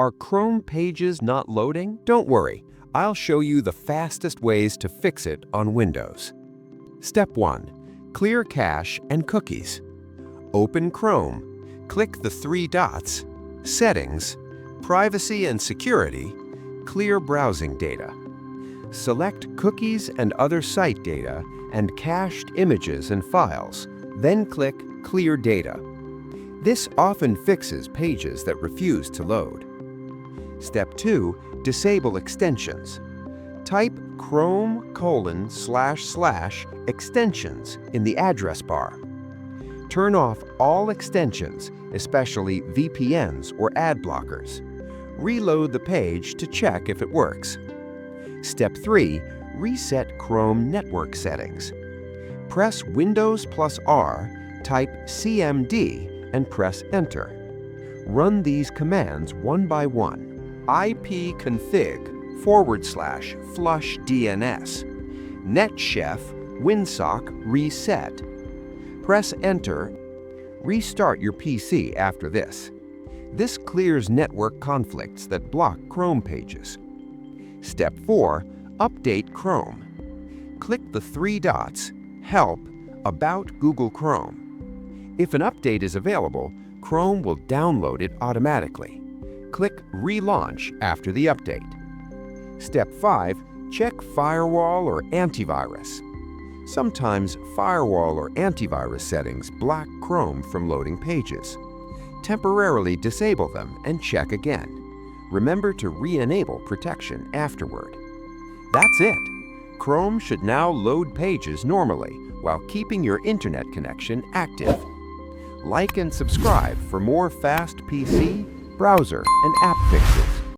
Are Chrome pages not loading? Don't worry, I'll show you the fastest ways to fix it on Windows. Step 1. Clear cache and cookies. Open Chrome, click the three dots, Settings, Privacy and Security, Clear Browsing Data. Select Cookies and Other Site Data and Cached Images and Files, then click Clear Data. This often fixes pages that refuse to load. Step 2. Disable extensions. Type Chrome://extensions in the address bar. Turn off all extensions, especially VPNs or ad blockers. Reload the page to check if it works. Step 3. Reset Chrome network settings. Press Windows + R, type CMD, and press Enter. Run these commands one by one. ipconfig/flush DNS, netchef winsock reset. Press Enter. Restart your PC after this. This clears network conflicts that block Chrome pages. Step 4. Update Chrome. Click the three dots, Help, About Google Chrome. If an update is available, Chrome will download it automatically. Click Relaunch after the update. Step 5. Check Firewall or Antivirus. Sometimes firewall or antivirus settings block Chrome from loading pages. Temporarily disable them and check again. Remember to re-enable protection afterward. That's it! Chrome should now load pages normally while keeping your internet connection active. Like and subscribe for more fast PC, browser, and app fixes.